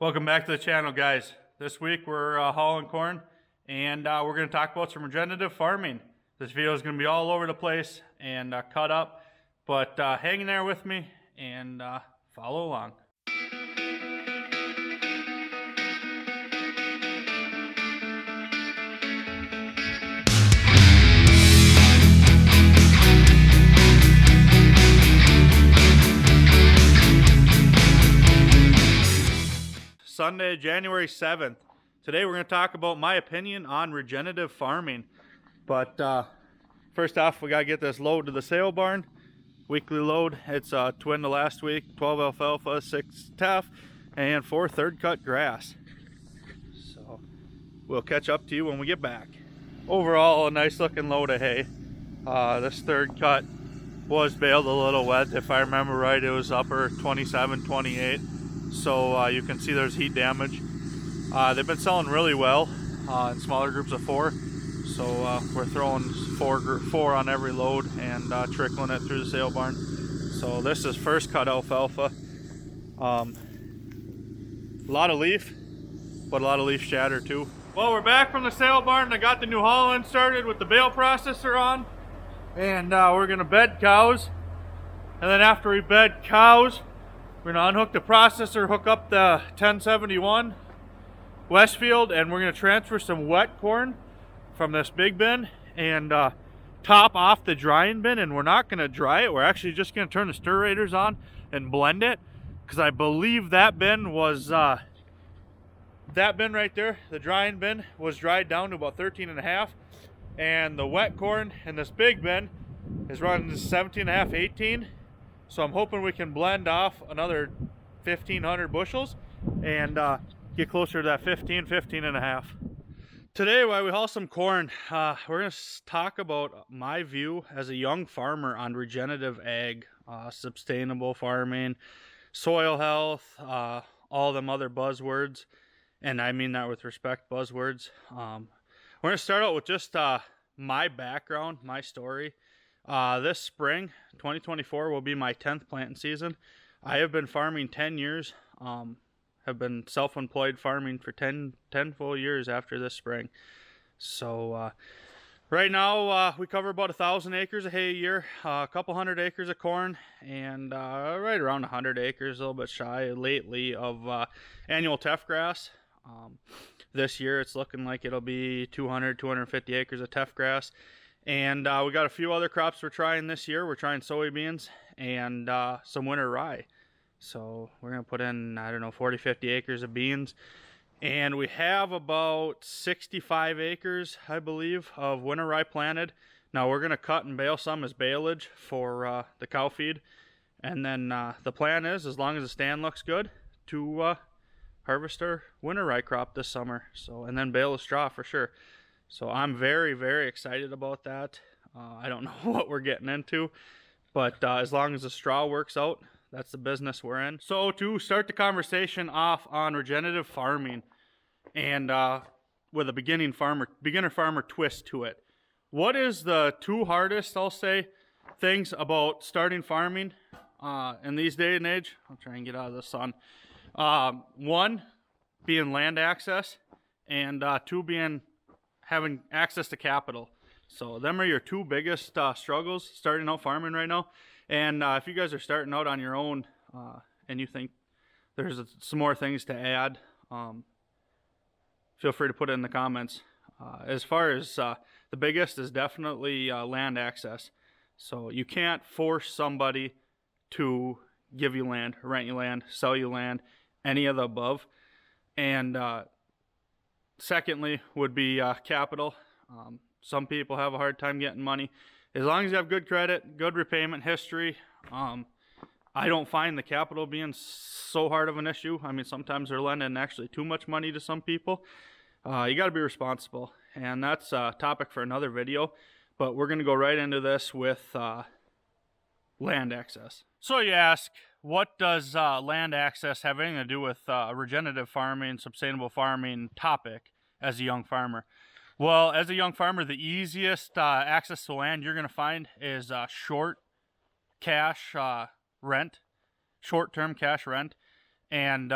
Welcome back to the channel, guys. This week we're hauling corn, and we're going to talk about some regenerative farming. This video is going to be all over the place and cut up, but hang in there with me and follow along. Sunday, January 7th. Today we're going to talk about my opinion on regenerative farming. But first off, we got to get this load to the sale barn. Weekly load. It's twin to last week. 12 alfalfa, 6 teff, and 4 third cut grass. So we'll catch up to you when we get back. Overall, a nice looking load of hay. This third cut was baled a little wet. If I remember right, it was upper 27, 28. So you can see there's heat damage. They've been selling really well in smaller groups of 4. So we're throwing four on every load and trickling it through the sale barn. So this is first cut alfalfa. A lot of leaf, but a lot of leaf shatter too. Well, we're back from the sale barn. I got the new hauling started with the bale processor on. And we're gonna bed cows. And then after we bed cows, we're going to unhook the processor, hook up the 1071 Westfield, and we're going to transfer some wet corn from this big bin and top off the drying bin. And we're not going to dry it. We're actually just going to turn the stirrators on and blend it, because I believe that bin was, that bin right there, the drying bin, was dried down to about 13.5. And the wet corn in this big bin is running 17.5, 18. So I'm hoping we can blend off another 1,500 bushels and get closer to that 15.5. Today, while we haul some corn, we're going to talk about my view as a young farmer on regenerative ag, sustainable farming, soil health, all them other buzzwords. And I mean that with respect, buzzwords. We're going to start out with just my background, my story. This spring, 2024, will be my 10th planting season. I have been farming 10 years, have been self-employed farming for 10 full years after this spring. So right now we cover about 1,000 acres of hay a year, a couple hundred acres of corn, and right around 100 acres, a little bit shy lately, of annual teff grass. This year it's looking like it'll be 250 acres of teff grass. And we got a few other crops we're trying this year. We're trying soybeans and some winter rye. So we're going to put in, I don't know, 40-50 acres of beans. And we have about 65 acres, I believe, of winter rye planted. Now we're going to cut and bale some as baleage for the cow feed. And then the plan is, as long as the stand looks good, to harvest our winter rye crop this summer. So, and then bale the straw for sure. So I'm very, very excited about that. I don't know what we're getting into, but as long as the straw works out, that's the business we're in. So to start the conversation off on regenerative farming, and with a beginner farmer twist to it, what is the 2 hardest, I'll say, things about starting farming in these day and age? I'll try and get out of the sun. 1, being land access, and 2, having access to capital. So them are your 2 biggest struggles starting out farming right now. And if you guys are starting out on your own and you think there's some more things to add, feel free to put it in the comments. As far as the biggest is definitely land access. So you can't force somebody to give you land, rent you land, sell you land, any of the above. And secondly would be capital. Some people have a hard time getting money. As long as you have good credit, good repayment history, I don't find the capital being so hard of an issue. I mean, sometimes they're lending actually too much money to some people. You got to be responsible, and that's a topic for another video. But we're going to go right into this with land access. So you ask, what does land access have anything to do with regenerative farming, sustainable farming topic as a young farmer? Well, as a young farmer, the easiest access to land you're going to find is short cash rent, short-term cash rent. And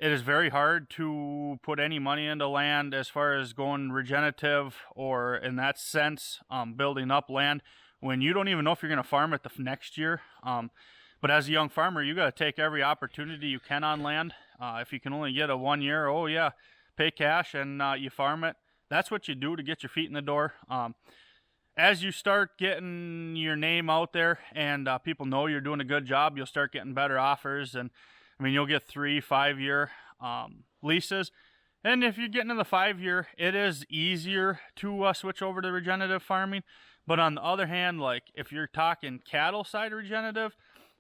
it is very hard to put any money into land as far as going regenerative, or in that sense, building up land when you don't even know if you're going to farm it the next year. But as a young farmer, you got to take every opportunity you can on land. If you can only get a 1 year, oh yeah, pay cash and you farm it. That's what you do to get your feet in the door. As you start getting your name out there and people know you're doing a good job, you'll start getting better offers. And I mean, you'll get 3-5 year leases. And if you're getting in the 5 year, it is easier to switch over to regenerative farming. But on the other hand, like if you're talking cattle side regenerative,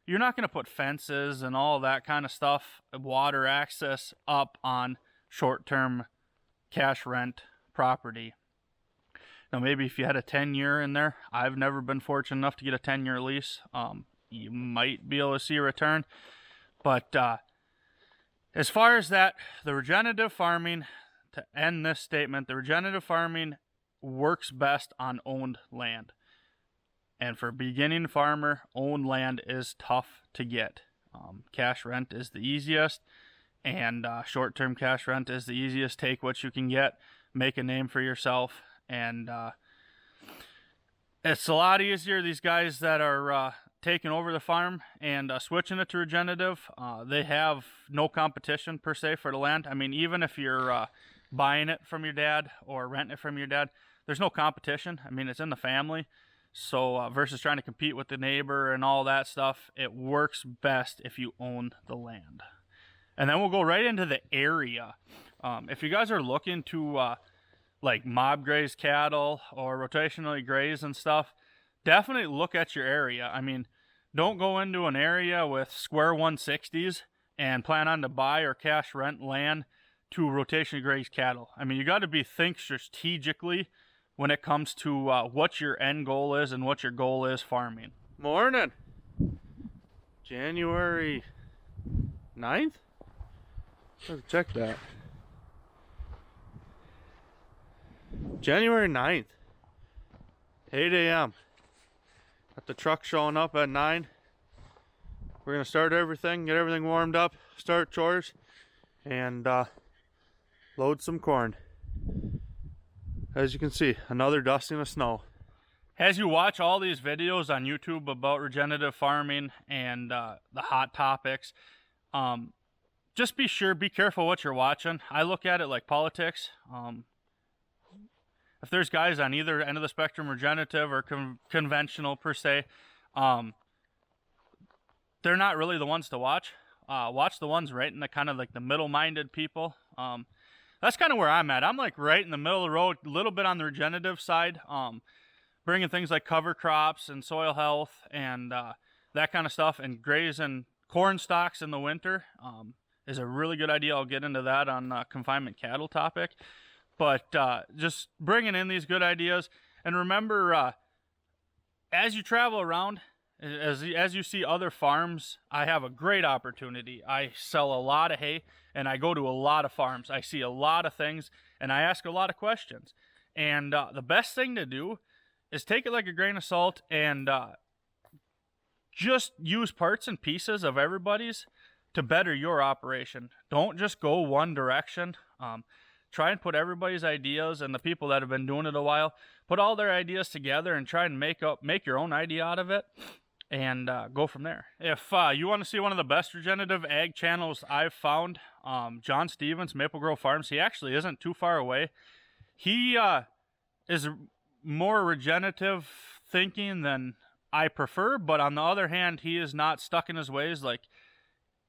you're not going to put fences and all that kind of stuff, water access up on short-term cash rent property. Now, maybe if you had a 10-year in there, I've never been fortunate enough to get a 10-year lease. You might be able to see a return. But as far as that, the regenerative farming, to end this statement, the regenerative farming works best on owned land. And for a beginning farmer, owned land is tough to get. Cash rent is the easiest, and short-term cash rent is the easiest. Take what you can get, make a name for yourself, and it's a lot easier. These guys that are taking over the farm and switching it to regenerative, they have no competition per se for the land. I mean, even if you're buying it from your dad or renting it from your dad, there's no competition. I mean, it's in the family. So versus trying to compete with the neighbor and all that stuff, it works best if you own the land. And then we'll go right into the area. If you guys are looking to like mob graze cattle or rotationally graze and stuff, definitely look at your area. I mean, don't go into an area with square 160s and plan on to buy or cash rent land to rotationally graze cattle. I mean, you got to think strategically when it comes to what your end goal is and what your goal is farming. Morning. January 9th? Let's check that. January 9th. 8 a.m. Got the truck showing up at 9. We're going to start everything, get everything warmed up, start chores, and load some corn. As you can see, another dusting of snow. As you watch all these videos on YouTube about regenerative farming and the hot topics, just be careful what you're watching. I look at it like politics. If there's guys on either end of the spectrum, regenerative or conventional per se, they're not really the ones to watch. Watch the ones right in the kind of like the middle-minded people. That's kind of where I'm at. I'm like right in the middle of the road, a little bit on the regenerative side, bringing things like cover crops and soil health and that kind of stuff, and grazing corn stalks in the winter is a really good idea. I'll get into that on confinement cattle topic. But just bringing in these good ideas. And remember, as you travel around, as you see other farms, I have a great opportunity. I sell a lot of hay, and I go to a lot of farms. I see a lot of things, and I ask a lot of questions. And the best thing to do is take it like a grain of salt and just use parts and pieces of everybody's to better your operation. Don't just go one direction. Try and put everybody's ideas, and the people that have been doing it a while, put all their ideas together and try and make your own idea out of it. And go from there. If you want to see one of the best regenerative ag channels I've found, John Stevens, Maple Grove Farms, he actually isn't too far away. He is more regenerative thinking than I prefer, but on the other hand, he is not stuck in his ways. Like,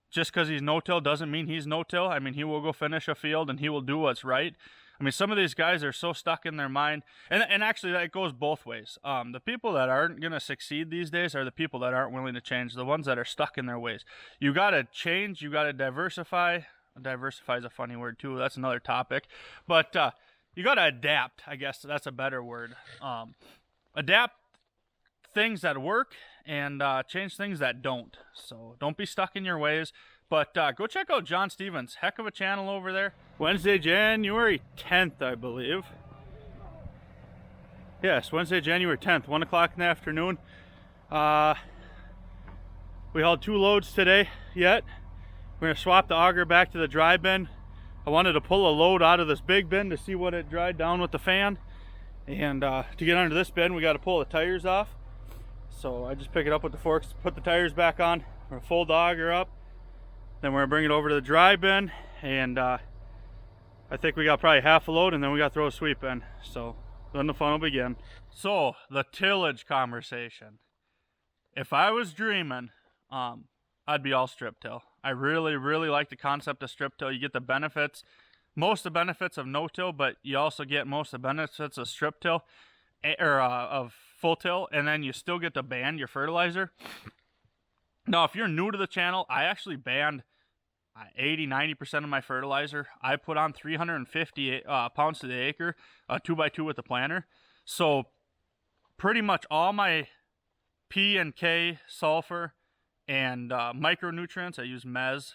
just because he's no-till doesn't mean he's no-till. I mean, he will go finish a field and he will do what's right. I mean, some of these guys are so stuck in their mind, and actually that goes both ways. The people that aren't going to succeed these days are the people that aren't willing to change, the ones that are stuck in their ways. You got to change, you got to diversify. Diversify is a funny word too, that's another topic. But you got to adapt, I guess that's a better word. Adapt things that work and change things that don't. So don't be stuck in your ways. But go check out John Stevens. Heck of a channel over there. Wednesday, January 10th, I believe. Yes, Wednesday, January 10th, 1 o'clock in the afternoon. We hauled 2 loads today yet. We're gonna swap the auger back to the dry bin. I wanted to pull a load out of this big bin to see what it dried down with the fan. And to get under this bin, we got to pull the tires off. So I just pick it up with the forks, put the tires back on. We're gonna fold the auger up. Then we're gonna bring it over to the dry bin. And I think we got probably half a load, and then we got to throw a sweep in. So then the fun will begin. So the tillage conversation. If I was dreaming, I'd be all strip till. I really, really like the concept of strip till. You get the benefits, most of the benefits of no till, but you also get most of the benefits of strip till, or of full till, and then you still get to ban your fertilizer. Now, if you're new to the channel, I actually banned 80-90% of my fertilizer. I put on 350 pounds to the acre, 2x2 with the planter. So pretty much all my P and K, sulfur, and micronutrients, I use mez,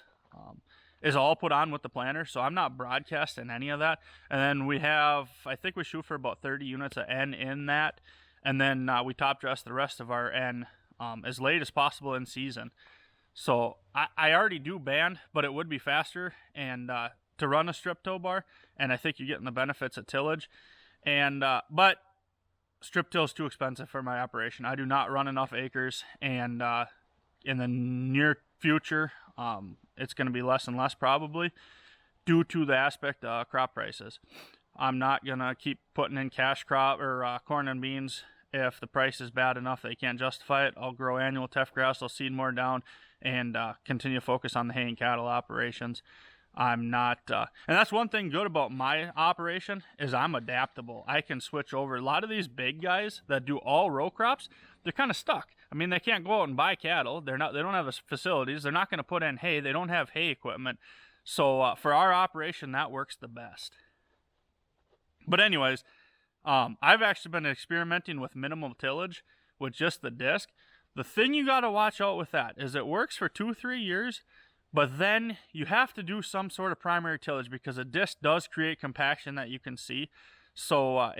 is all put on with the planter. So I'm not broadcasting any of that. And then we have, I think we shoot for about 30 units of N in that. And then we top dress the rest of our N as late as possible in season. So I already do band, but it would be faster and to run a strip till bar. And I think you're getting the benefits at tillage. And but strip till is too expensive for my operation. I do not run enough acres, and in the near future, it's going to be less and less probably due to the aspect of crop prices. I'm not going to keep putting in cash crop or corn and beans if the price is bad enough that you can't justify it. I'll grow annual teff grass, I'll seed more down, and continue to focus on the hay and cattle operations. I'm not, and that's one thing good about my operation is I'm adaptable. I can switch over. A lot of these big guys that do all row crops, they're kind of stuck. I mean, they can't go out and buy cattle. They don't have the facilities. They're not going to put in hay. They don't have hay equipment. So for our operation, that works the best. But anyways, I've actually been experimenting with minimum tillage with just the disc. The thing you got to watch out with that is it works for 2-3 years, but then you have to do some sort of primary tillage because a disc does create compaction that you can see. So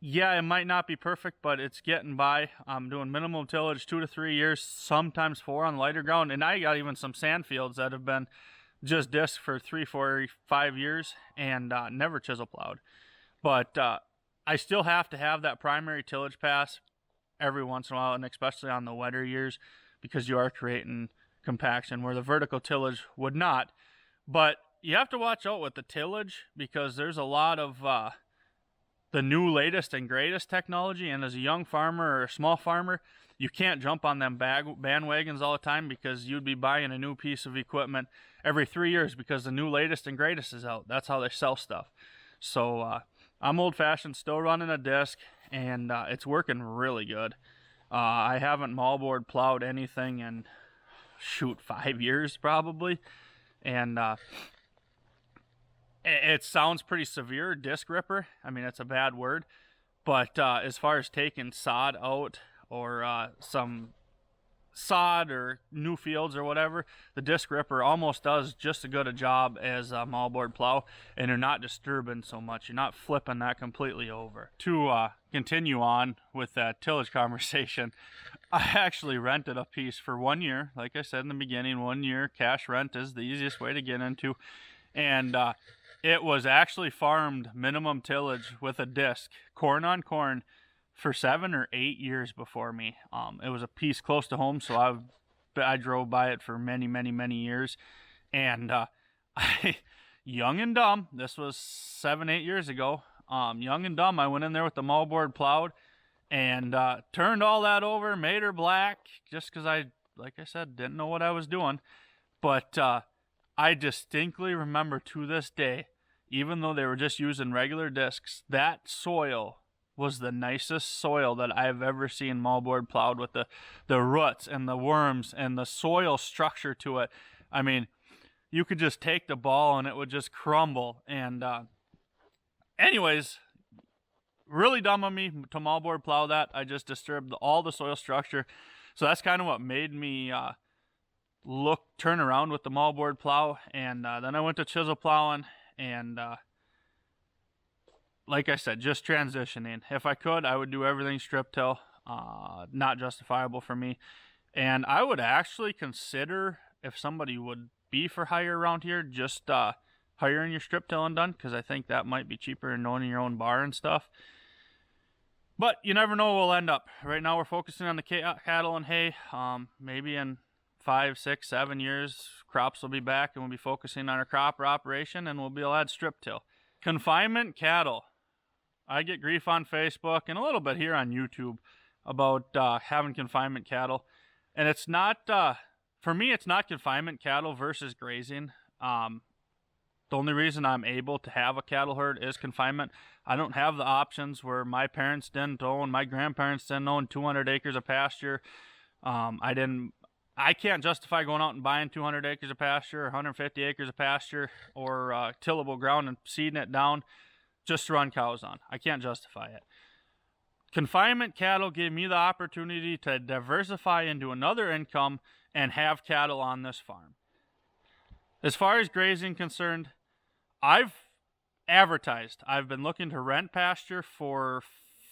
yeah, it might not be perfect, but it's getting by. I'm doing minimum tillage 2 to 3 years, sometimes 4 on lighter ground. And I got even some sand fields that have been just disc for 3, 4, 5 years and never chisel plowed. But I still have to have that primary tillage pass every once in a while, and especially on the wetter years, because you are creating compaction where the vertical tillage would not. But you have to watch out with the tillage because there's a lot of the new latest and greatest technology, and as a young farmer or a small farmer, you can't jump on them bandwagons all the time because you'd be buying a new piece of equipment every 3 years because the new latest and greatest is out. That's how they sell stuff. So I'm old-fashioned, still running a disc, and it's working really good. I haven't moldboard plowed anything in, 5 years probably, and it sounds pretty severe, disc ripper. I mean, it's a bad word, but as far as taking sod out or some sod or new fields or whatever, the disc ripper almost does just as good a job as a moldboard plow, and you're not disturbing so much. You're not flipping that completely over. To continue on with that tillage conversation, I actually rented a piece for 1 year. Like I said in the beginning, 1 year cash rent is the easiest way to get into, and it was actually farmed minimum tillage with a disc, corn on corn, for 7 or 8 years before me. It was a piece close to home, so I drove by it for many, many, many years. And young and dumb, this was 7-8 years ago, young and dumb, I went in there with the moldboard plowed and turned all that over, made her black, just because I, like I said, didn't know what I was doing. But I distinctly remember to this day, even though they were just using regular discs, that soil was the nicest soil that I've ever seen moldboard plowed, with the roots and the worms and the soil structure to it. I mean, you could just take the ball and it would just crumble. And anyways, really dumb of me to moldboard plow that. I just disturbed all the soil structure. So that's kind of what made me turn around with the moldboard plow. And then I went to chisel plowing, and like I said, just transitioning. If I could, I would do everything strip till. Not justifiable for me. And I would actually consider if somebody would be for hire around here, just hiring your strip tilling done, because I think that might be cheaper than owning your own bar and stuff. But you never know where we'll end up. Right now we're focusing on the cattle and hay. Maybe in 5, 6, 7 years, crops will be back and we'll be focusing on our cropper operation and we'll be able to add strip till. Confinement cattle. I get grief on Facebook and a little bit here on YouTube about having confinement cattle. And it's not, for me, it's not confinement cattle versus grazing. The only reason I'm able to have a cattle herd is confinement. I don't have the options where my parents didn't own, my grandparents didn't own 200 acres of pasture. I can't justify going out and buying 200 acres of pasture, or 150 acres of pasture, or tillable ground and seeding it down just to run cows on. I can't justify it. Confinement cattle give me the opportunity to diversify into another income and have cattle on this farm. As far as grazing concerned, I've advertised. I've been looking to rent pasture for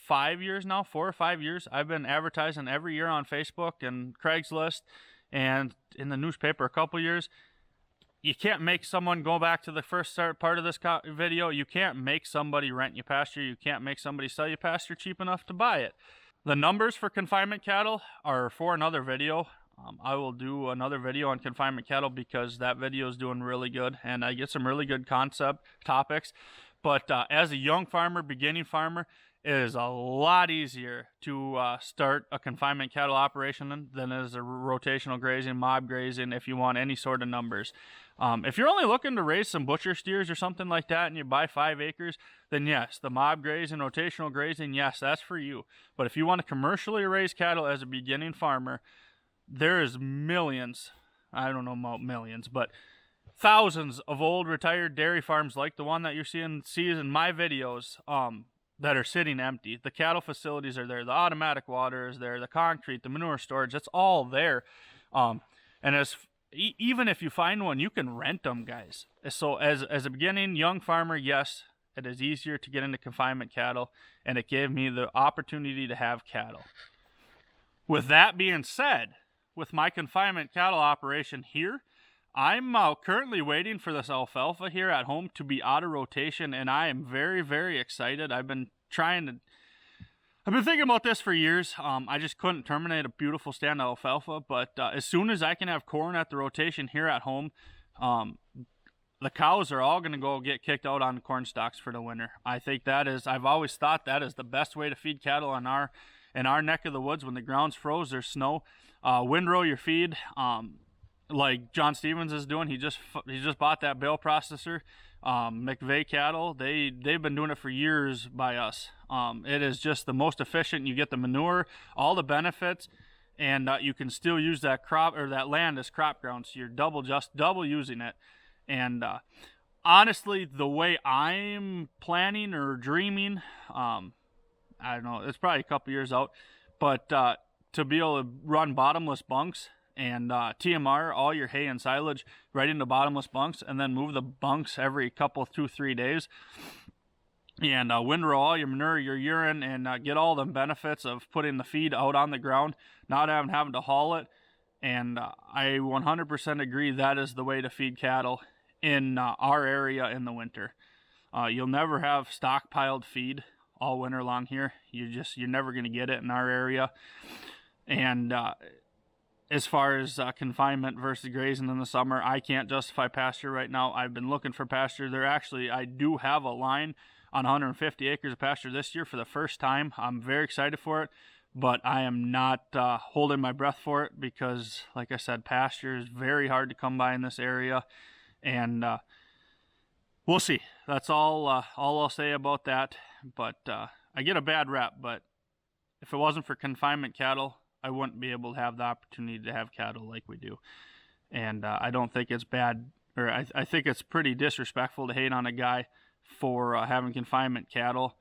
5 years now, 4 or 5 years. I've been advertising every year on Facebook and Craigslist and in the newspaper a couple years. You can't make someone go back to the first part of this video. You can't make somebody rent you pasture. You can't make somebody sell you pasture cheap enough to buy it. The numbers for confinement cattle are for another video. I will do another video on confinement cattle because that video is doing really good and I get some really good concept topics. But as a young farmer, beginning farmer, it is a lot easier to start a confinement cattle operation than it is a rotational grazing, mob grazing, if you want any sort of numbers. If you're only looking to raise some butcher steers or something like that and you buy 5 acres, then yes, the mob grazing, rotational grazing, yes, that's for you. But if you want to commercially raise cattle as a beginning farmer, there is millions, I don't know about millions, but thousands of old retired dairy farms like the one that you're seeing in my videos that are sitting empty. The cattle facilities are there, the automatic water is there, the concrete, the manure storage, it's all there. And even if you find one, you can rent them, guys. So as a beginning young farmer, yes, it is easier to get into confinement cattle, and it gave me the opportunity to have cattle. With that being said, with my confinement cattle operation here, I'm currently waiting for this alfalfa here at home to be out of rotation, and I am very, very excited. I've been thinking about this for years. I just couldn't terminate a beautiful stand of alfalfa, but as soon as I can have corn at the rotation here at home, the cows are all going to go get kicked out on corn stalks for the winter. I think I've always thought that is the best way to feed cattle in our neck of the woods when the ground's froze, there's snow. Windrow your feed, like John Stevens is doing. He just bought that bale processor. McVeigh cattle, they've been doing it for years by us. It is just the most efficient. You get the manure, all the benefits, and you can still use that crop or that land as crop ground. So you're double using it. And honestly, the way I'm planning or dreaming, I don't know, it's probably a couple years out, but to be able to run bottomless bunks and TMR all your hay and silage right into bottomless bunks, and then move the bunks every couple, 2-3 days, and windrow all your manure, your urine, and get all the benefits of putting the feed out on the ground, not having to haul it. And I 100% agree that is the way to feed cattle in our area in the winter. You'll never have stockpiled feed all winter long here. You're never going to get it in our area. And as far as confinement versus grazing in the summer, I can't justify pasture right now. I've been looking for pasture. I do have a line on 150 acres of pasture this year for the first time. I'm very excited for it, but I am not holding my breath for it because, like I said, pasture is very hard to come by in this area. And we'll see. That's all I'll say about that. But I get a bad rap, but if it wasn't for confinement cattle, I wouldn't be able to have the opportunity to have cattle like we do. And I don't think it's bad, or I think it's pretty disrespectful to hate on a guy for having confinement cattle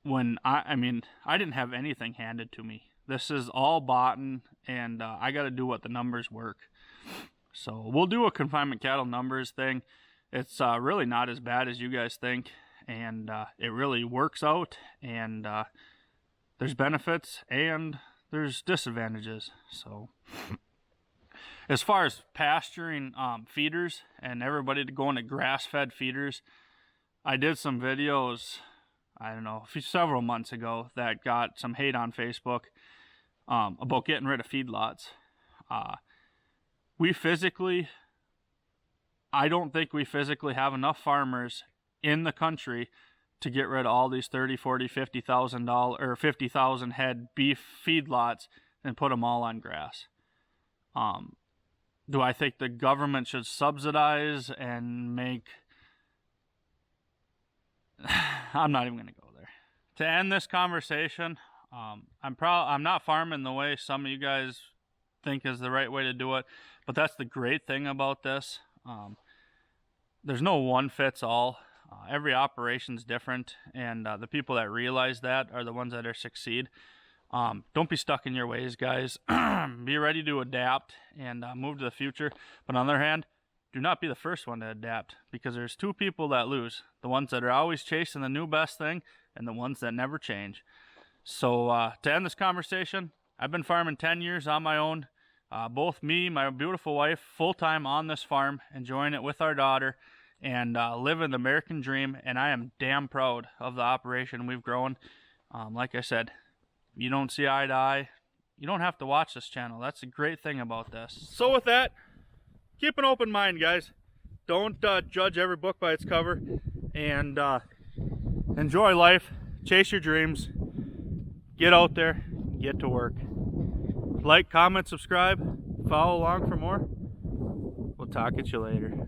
when I didn't have anything handed to me. This is all bought, and I got to do what the numbers work. So we'll do a confinement cattle numbers thing. It's really not as bad as you guys think, and it really works out, and there's benefits and there's disadvantages. So As far as pasturing feeders and everybody going to grass-fed feeders, I did some videos, I don't know, several months ago that got some hate on Facebook about getting rid of feedlots. I don't think we physically have enough farmers in the country to get rid of all these 30, 40, $50,000 or 50,000 head beef feedlots and put them all on grass. Do I think the government should subsidize and make... I'm not even going to go there. To end this conversation, I'm not farming the way some of you guys think is the right way to do it, but that's the great thing about this. There's no one fits all. Every operation's different, and the people that realize that are the ones that succeed. Don't be stuck in your ways, guys. Be ready to adapt and move to the future. But on the other hand, do not be the first one to adapt, because there's two people that lose. The ones that are always chasing the new best thing and the ones that never change. So to end this conversation, I've been farming 10 years on my own. Both me, my beautiful wife, full-time on this farm, enjoying it with our daughter, and living the American dream. And I am damn proud of the operation we've grown. Like I said, you don't see eye to eye, you don't have to watch this channel. That's the great thing about this. So with that, keep an open mind, guys. Don't judge every book by its cover, and enjoy life, chase your dreams, get out there, get to work. Like, comment, subscribe, follow along for more. We'll talk at you later.